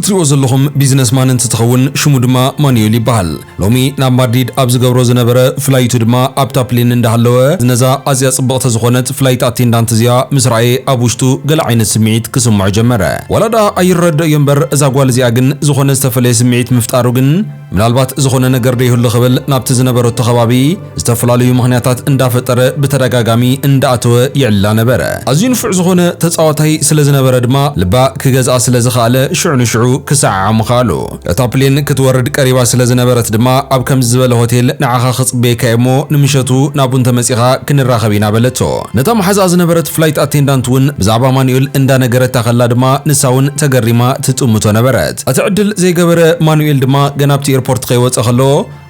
እትሪኦ ዘለኹም ቢዝነስማን እንትትኸውን ሽሙ ድማ ማኑኤል ይበሃል። ሎሚ ናብ ማድሪድ ኣብ ዝገብሮ ዝነበረ ፍላይቱ ድማ ኣብ ታፕሊን እንዳሃለወ ነዛ ኣዝያ ጽብቕቲ ዝኾነት ፍላይት ኣቴንዳንት እዚኣ ምስ ረኣየ ኣብ ውሽጡ ገለ ዓይነት ስምዒት ክስምዖ ጀመረ። ወላዳ ኣይረድእ እምበር እዛ ጓል እዚኣ ግን ዝኾነ ዝተፈለየ ስምዒት ምፍጣሩ ግን ምናልባት ዝኾነ ነገር ደይህሉ ክብል ናብቲ ዝነበረቶ ከባቢ ዝተፈላለዩ ምኽንያታት እንዳፈጠረ ብተደጋጋሚ እንዳኣተወ ይዕላ ነበረ። ኣዝዩ ንፉዕ ዝኾነ ተጻዋታይ ስለ ዝነበረ ድማ ልባ ክገዝኣ ስለ ዝኽኣለ ሽዑ ንሽዑ ክሰዓዓሙ ኻኣሉ። እታ ፕሌን ክትወርድ ቀሪባ ስለ ዝነበረት ድማ ኣብ ከምዚ ዝበለ ሆቴል ንዓኻ ክጽበየካ እሞ ንምሸቱ ናቡን ተመጺኻ ክንራኸብ ኢና በለቶ። ነታ መሓዛ ዝነበረት ፍላይት ኣቴንዳንት እውን ብዛዕባ ማኑኤል እንዳነገረታ ኸላ ድማ ንሳውን ተገሪማ ትጥምቶ ነበረት። እቲ ዕድል ዘይገበረ ማኑኤል ድማ ገናብቲ ኤርፖርት ከይወፀ ኸሎ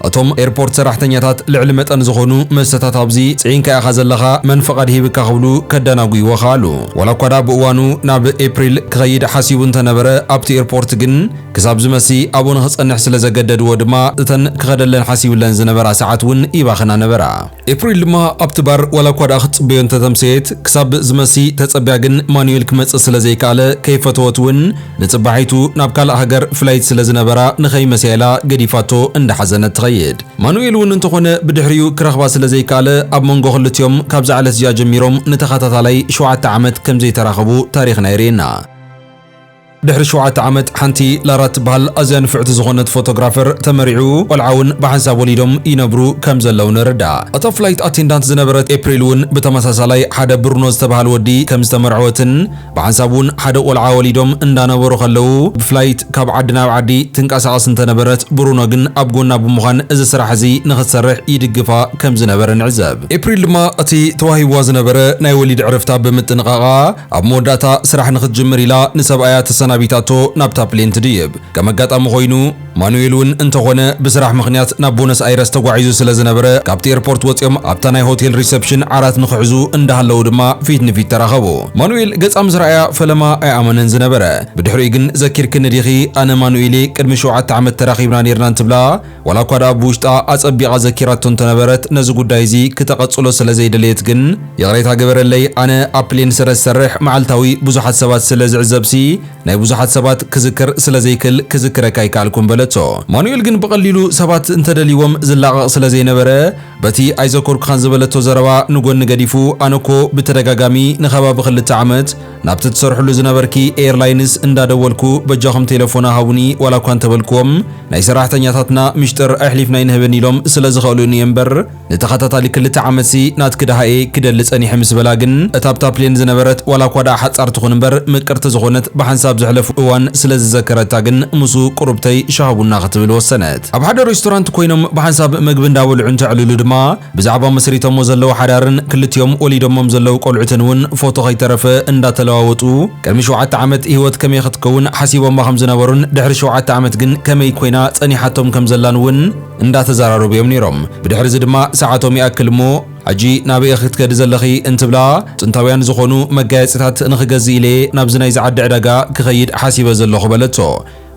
እቶም ኤርፖርት ሰራሕተኛታት ልዕሊ መጠን ዝኾኑ መስተታት ኣብዚ ጽዒንካ ኢኻ ዘለኻ መን ፈቓድ ሂብካ ክብሉ ከደናጉይዎ ኻኣሉ። ዋላ እኳ ብእዋኑ ናብ ኤፕሪል ክኸይድ ሓሲቡ እንተነበረ ኣብቲ ኤርፖርት ግን ክሳብ ዝመሲ ኣብኡ ንኽጸንሕ ስለ ዘገደድዎ ድማ እተን ክኸደለን ሓሲቡለን ዝነበራ ሰዓት እውን ይባኽና ነበራ። ኤፕሪል ድማ ኣብቲ ባር ዋላ እኳ ክትጽበዮ እንተተምሰየት ክሳብ ዝመሲ ተጸቢያ ግን ማኑኤል ክመጽእ ስለ ዘይከኣለ ከይፈተወት እውን ንጽባሒቱ ናብ ካልእ ሃገር ፍላይት ስለ ዝነበራ ንኸይመሲያላ ገዲፋቶ እንዳሓዘነት ትኸይድ። ማኑኤል እውን እንተኾነ ብድሕሪኡ ክረኽባ ስለ ዘይከኣለ ኣብ መንጎ ክልቲኦም ካብዚ ዓለት እዚኣ ጀሚሮም ንተኸታታላይ 7 ዓመት ከም ዘይተራኸቡ ታሪኽና የርእየና። ድሕሪ 7 ዓመት ሓንቲ ላራ ትበሃል ኣዝያ ንፍዕቲ ዝኾነት ፎቶግራፈር ተመሪዑ ቆልዓውን ብሓንሳብ ወሊዶም ይነብሩ ከም ዘለው ንርዳእ። እታ ፍላይት ኣቴንዳንት ዝነበረት ኤፕሪል እውን ብተመሳሳላይ ሓደ ብሩኖ ዝተባሃል ወዲ ከም ዝተመርዐወትን ብሓንሳብ እውን ሓደ ቆልዓ ወሊዶም እንዳነበሩ ከለው ብፍላይት ካብ ዓዲ ናብ ዓዲ ትንቀሳቐስ እንተነበረት ብሩኖ ግን ኣብ ጎና ብምዃን እዚ ስራሕ እዚ ንኽትሰርሕ ይድግፋ ከም ዝነበረ ንዕዘብ። ኤፕሪል ድማ እቲ ተዋሂብዋ ዝነበረ ናይ ወሊድ ዕረፍታ ብምጥንቃቓ ኣብ መወዳእታ ስራሕ ንኽትጅምር ኢላ ንሰብኣያ ናቢታቶ ናብ ታፕሊን ትድይብ። ከም ኣጋጣሚ ኮይኑ ማኑኤል እውን እንተኾነ ብስራሕ ምኽንያት ናብ ቦነስ ኣይረስ ተጓዒዙ ስለ ዝነበረ ካብቲ ኤርፖርት ወፂኦም ኣብታ ናይ ሆቴል ሪሰፕሽን ዓራት ንኽሕዙ እንዳሃለው ድማ ፊት ንፊት ተራኸቡ። ማኑኤል ገጻ ምስ ረኣያ ፈለማ ኣይኣመነን ዝነበረ። ብድሕሪኡ ግን ዘኪርክኒ ዲኺ ኣነ ማኑኤሌ ቅድሚ 7 ዓመት ተራኺብና ነርና እንትብላ ዋላ እኳ ብውሽጣ ኣጸቢቓ ዘኪራቶ እንተነበረት ነዚ ጉዳይ እዚ ክተቐጽሎ ስለ ዘይደለየት ግን የቕሬታ ገበረለይ ኣነ ኣብ ፕሌን ስለ ዝሰርሕ መዓልታዊ ብዙሓት ሰባት ስለ ዝዕዘብሲ ናይ ብዙሓት ሰባት ክዝክር ስለ ዘይክል ክዝክረካ ይከኣልኩም በለቶ። ማኑኤል ግን ብቐሊሉ ሰባት እንተደልይዎም ዝላቐቕ ስለ ዘይነበረ በቲ ኣይዘኮርኩኻን ዝበለቶ ዘረባ ንጎኒ ገዲፉ ኣነኮ ብተደጋጋሚ ንኸባቢ 2 ዓመት ናብቲ ትሰርሕሉ ዝነበርኪ ኤርላይንስ እንዳደወልኩ በጃኹም ቴሌፎና ሃቡኒ ዋላ እኳ እንተበልክዎም ናይ ሰራሕተኛታትና ምሽጥር ኣሕሊፍና ይንህበን ኢሎም ስለ ዝኽእሉኒ እምበር ንተኸታታሊ 2 ዓመት ሲ ናትክዳሃኤ ክደሊ ጸኒሐ ምስ በላ ግን እታ ኣብታ ፕሌን ዝነበረት ዋላ እኳ ሓጻር ትኹን እምበር ምቅርቲ ዝኾነት ብሓንሳብ ዝሕለፉ እዋን ስለ ዝዘከረታ ግን ምሱ ቁሩብተይ ሻሃቡና ክትብል ወሰነት። ኣብ ሓደ ሬስቶራንት ኮይኖም ብሓንሳብ ምግቢ እንዳበልዑ እንተዕልሉ ድማ ብዛዕባ መስሪቶሞ ዘለው ሓዳርን ክልቲኦም ወሊዶሞም ዘለው ቆልዑትን እውን ፎቶ ከይተረፈ እንዳተለዋወጡ ቅድሚ 7 ዓመት ህይወት ከመይ ክትከውን ሓሲቦም ከም ዝነበሩን ድሕሪ 7 ዓመት ግን ከመይ ኮይና ጸኒሓቶም ከም ዘላን እውን እንዳተዘራረቡ እዮም ነይሮም። ብድሕሪ እዚ ድማ ሰዓቶም ይኣክል እሞ ሕጂ ናበይ ክትከዲ ዘለኺ እንትብላ ጥንታውያን ዝኾኑ መጋየፅታት ንኽገዝእ ኢለ ናብዚ ናይ ዝዓዲ ዕዳጋ ክኸይድ ሓሲበ ዘለኹ በለቶ።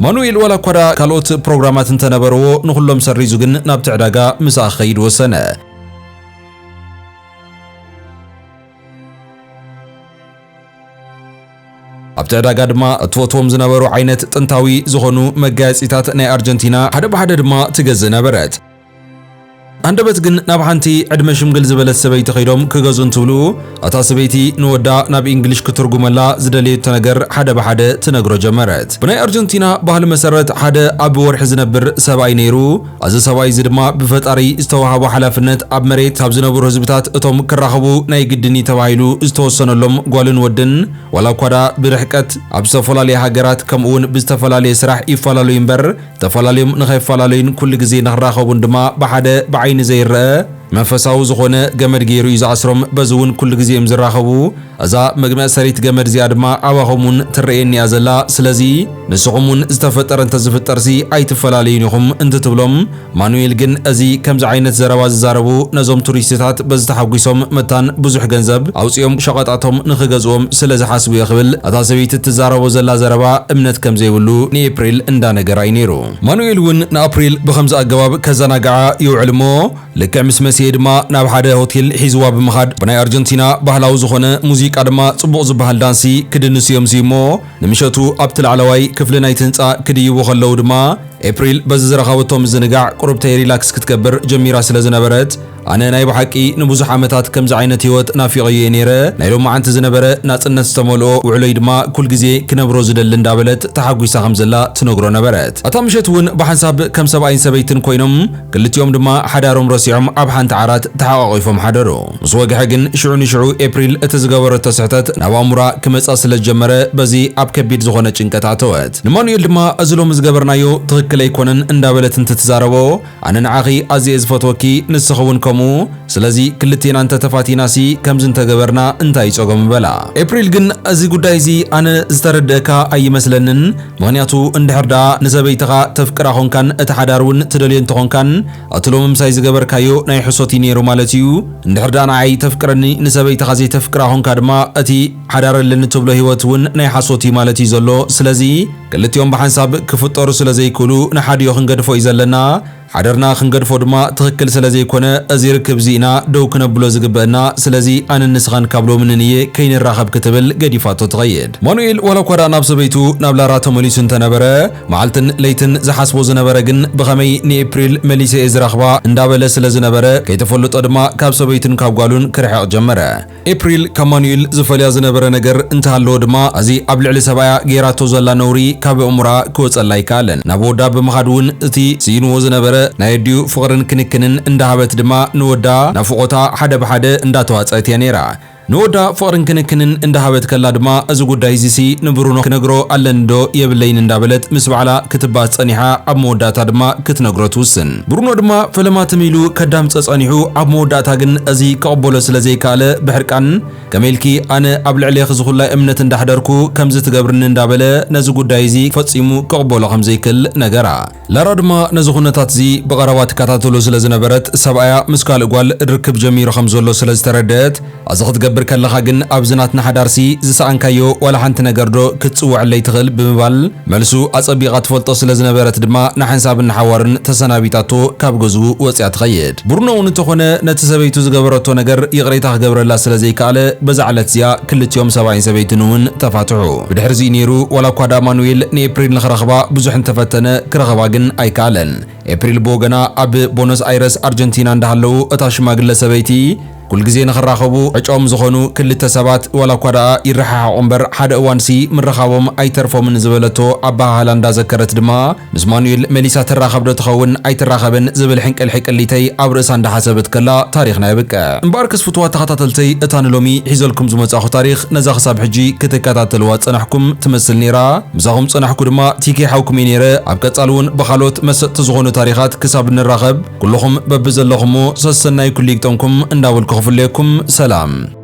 ማኑኤል ዋላ እኳ ካልኦት ፕሮግራማት እንተነበርዎ ንኹሎም ሰሪዙ ግን ናብቲ ዕዳጋ ምሳኣ ክኸይድ ወሰነ። ኣብቲ ዕዳጋ ድማ እትፈትዎም ዝነበሩ ዓይነት ጥንታዊ ዝኾኑ መጋየፅታት ናይ ኣርጀንቲና ሓደ ብሓደ ድማ ትገዝእ ነበረት። አንደበት ግን ናብ ሓንቲ ዕድመ ሽምግል ዝበለት ሰበይቲ ኸይዶም ክገዙ እንትብሉ እታ ሰበይቲ ንወዳ ናብ እንግሊሽ ክትርጉመላ ዝደልየቶ ነገር ሓደ ብሓደ ትነግሮ ጀመረት። ብናይ ኣርጀንቲና ባህሊ መሰረት ሓደ ኣብ ወርሒ ዝነብር ሰብኣይ ነይሩ። እዚ ሰብኣይ እዚ ድማ ብፈጣሪ ዝተዋሃቦ ሓላፍነት ኣብ መሬት ካብ ዝነብሩ ህዝብታት እቶም ክራኸቡ ናይ ግድኒ ተባሂሉ ዝተወሰነሎም ጓልን ወድን ዋላ እኳ ብርሕቀት ኣብ ዝተፈላለየ ሃገራት ከምኡውን ብዝተፈላለየ ስራሕ ይፈላለዩ እምበር ተፈላለዮም ንኸይፈላለዩን ኩሉ ግዜ ንኽራኸቡን ድማ ብሓደ ዓይኒ ዘይረአ መንፈሳዊ ዝኾነ ገመድ ገይሩ እዩ ዝኣስሮም። በዚ እውን ኩሉ ግዜ እዮም ዝራኸቡ። እዛ መግመእሰሪት ገመድ እዚኣ ድማ ኣባኹምን ትርአየኒ እያ ዘላ። ስለዚ ንስኹም እውን ዝተፈጠረ እንተዝፍጠርሲ ኣይትፈላለዩን ኢኹም እንትትብሎም ማኑኤል ግን እዚ ከምዚ ዓይነት ዘረባ ዝዛረቡ ነዞም ቱሪስትታት በዚ ተሓጒሶም መታን ብዙሕ ገንዘብ ኣውፂኦም ሸቐጣቶም ንኽገዝኦም ስለ ዝሓስቡ ይኽብል እታ ሰበይቲ ትዛረቦ ዘላ ዘረባ እምነት ከም ዘይብሉ ንኤፕሪል እንዳነገራይ ነይሩ። ማኑኤል እውን ንኣፕሪል ብኸምዚ ኣገባብ ከዘናግዓ ይውዕል እሞ ልክዕ ምስ መሲ መንእሰይ ድማ ናብ ሓደ ሆቴል ሒዝዋ ብምኻድ ብናይ ኣርጀንቲና ባህላዊ ዝኾነ ሙዚቃ ድማ ጽቡቕ ዝበሃል ዳንሲ ክድንስዮም ሲሞ ንምሸቱ ኣብቲ ላዕለዋይ ክፍሊ ናይቲ ህንፃ ክድይቡ ከለዉ ድማ ኤፕሪል በዚ ዝረኸበቶም ዝንጋዕ ቁርብተይ ሪላክስ ክትገብር ጀሚራ ስለ ዝነበረት ኣነ ናይ ብሓቂ ንብዙሕ ዓመታት ከምዚ ዓይነት ህይወት ናፊቐየ ነይረ ናይ ሎማዓንቲ ዝነበረ ናጽነት ዝተመልኦ ውዕሎይ ድማ ኩል ግዜ ክነብሮ ዝደሊ እንዳበለት ተሓጒሳ ከም ዘላ ትነግሮ ነበረት። እታ ምሸት እውን ብሓንሳብ ከም ሰብኣይን ሰበይትን ኮይኖም ክልቲኦም ድማ ሓዳሮም ረሲዖም ኣብ ሓንቲ ዓራት ተሓቋቒፎም ሓደሩ። ምስ ወግሐ ግን ሽዑ ንሽዑ ኤፕሪል እቲ ዝገበረቶ ስሕተት ናብ ኣእሙራ ክመጻ ስለ ዝጀመረ በዚ ኣብ ከቢድ ዝኾነ ጭንቀት ኣተወት። ንማኑኤል ድማ እዚ ሎሚ ዝገበርናዮ ትክክል ኣይኮነን እንዳበለት እንትትዛረቦ ኣነ ንዓኺ ኣዝየ ዝፈትወኪ ንስኺ እውን ከምኡ ስለዚ ክልቴና እንተ ተፋቲናሲ ከምዝ እንተገበርና እንታይ ይጾጎም በላ። ኤፕሪል ግን እዚ ጉዳይ እዚ ኣነ ዝተረድአካ ኣይመስለንን ምክንያቱ እንድሕርዳ ንሰበይትኻ ተፍቅራ ኾንካን እቲ ሓዳር እውን ትደልዮ እንትኾንካን እቲ ሎሚ ምሳይ ዝገበርካዮ ናይ ሕሶት ነይሩ ማለት እዩ። እንድሕርዳ ንዓይ ተፍቅረኒ ንሰበይትኻ ዘይተፍቅራ ኾንካ ድማ እቲ ሓዳረለኒ ትብሎ ህይወት እውን ናይ ሓሶት እዩ ማለት እዩ ዘሎ። ስለዚ ክልቲኦም ብሓንሳብ ክፍጠሩ ስለ ዘይክእሉ ንሓድዮ ክንገድፎ እዩ ዘለና ሓደርና ክንገድፎ ድማ ትክክል ስለ ዘይኮነ እዚ ርክብ ዚና ደው ክነብሎ ዝግበአና ስለዚ ኣነ ንስኻን ካብ ሎሚ ንንየ ከይንራኸብ ክትብል ገዲፋቶ ትኸይድ። ማኑኤል ዋላ እኳ ናብ ሰበይቱ ናብ ላራ ተመሊሱ እንተነበረ መዓልትን ለይትን ዝሓስቦ ዝነበረ ግን ብኸመይ ንኤፕሪል መሊሰ ዝረኽባ እንዳበለ ስለ ዝነበረ ከይተፈልጦ ድማ ካብ ሰበይትን ካብ ጓሉን ክርሕቕ ጀመረ። ኤፕሪል ካብ ማኑኤል ዝፈልያ ዝነበረ ነገር እንተሃለዎ ድማ እዚ ኣብ ልዕሊ ሰብኣያ ጌራቶ ዘላ ነውሪ ካብ እሙራ ክወፀላ ይከኣለን። ናብ ወዳ ብምኻድ እውን እቲ ሲንዎ ዝነበረ ናይ ድዩ ፍቕርን ክንክንን እንዳሃበት ድማ ንወዳ ናብ ፍቆታ ሓደ ብሓደ እንዳተዋፀት እያ ነይራ። ንወዳ ፍቕርን ክንክንን እንዳሃበት ከላ ድማ እዚ ጉዳይ እዚ ንብሩኖ ክነግሮ ኣለንዶ የብለይን እንዳበለት ምስ በዕላ ክትባስ ጸኒሓ ኣብ መወዳእታ ድማ ክትነግሮ ትውስን። ብሩኖ ድማ ፈለማት ሚሉ ከዳምፀ ጸኒሑ ኣብ መወዳእታ ግን እዚ ከቕበሎ ስለ ዘይካለ ብሕርቃን ከመልኪ ኣነ ኣብ ልዕሊ ዝኹላይ እምነት እንዳሕደርኩ ከምዚ ትገብርኒ እንዳበለ ነዚ ጉዳይ እዚ ፈጺሙ ከቕበሎ ከም ዘይክል ነገራ። ላራ ድማ ነዚ ኩነታት እዚ ብቐረባ ትከታተሎ ስለ ዝነበረት ሰብኣያ ምስ ካልእ ጓል ርክብ ጀሚሩ ከም ዘሎ ስለ ዝተረድአት እዚ ክትገብር ከለኻ ግን ኣብ ዝናትና ሓዳርሲ ዝሰኣንካዮ ዋላ ሓንቲ ነገር ዶ ክትጽውዕለይ ትኽእል ብምባል መልሱ ኣጸቢቓ ትፈልጦ ስለ ዝነበረት ድማ ንሓንሳብን ሓዋርን ተሰናቢታቶ ካብ ገዝኡ ወፂያ ትኸይድ። ብሩኖ እውን እንተኾነ ነቲ ሰበይቱ ዝገበረቶ ነገር ይቕሬታ ክገብረላ ስለ ዘይከኣለ በዛ ዕለት እዚኣ ክልቲኦም ሰብኣይን ሰበይትን እውን ተፋትሑ። ብድሕሪ እዚ ነይሩ ዋላ እኳ ማኑኤል ንኤፕሪል ንኽረኽባ ብዙሕ እንተፈተነ ክረኽባ ግን ኣይከኣለን። ኤፕሪል ብወገና ኣብ ቦኖስ ኣይረስ ኣርጀንቲና እንዳሃለዉ እታ ሽማግለ ሰበይቲ ኩል ግዜ ንኽራኸቡ ዕጮም ዝኾኑ ክልተ ሰባት ዋላ እኳ ደኣ ይረሓሓቑ እምበር ሓደ እዋንሲ ምረኻቦም ኣይተርፎምን ዝበለቶ ኣባ ሃላ እንዳዘከረት ድማ ምስ ማኑኤል መሊሳ ትራኸብ ዶ ትኸውን ኣይትራኸብን ዝብል ሕንቅል ሕቅሊተይ ኣብ ርእሳ እንዳሓሰበት ከላ ታሪኽና ይብቅዕ። እምበር ክስፍትዋ ተኸታተልተይ እታ ንሎሚ ሒዘልኩም ዝመጻኹ ታሪኽ ነዛ ክሳብ ሕጂ ክትከታተልዋ ጽናሕኩም ትመስል ነይራ። ምሳኹም ጽናሕኩ ድማ ቲኬ ሓውኩም ነይረ። ኣብ ቀጻሊ እውን ብኻልኦት መሰጥቲ ዝኾኑ ታሪኻት ክሳብ ንራኸብ ኩልኹም በብዘለኹሞ ሰሰናይ ኩሉ ይግጠምኩም እንዳበልኩ خفليكم سلام.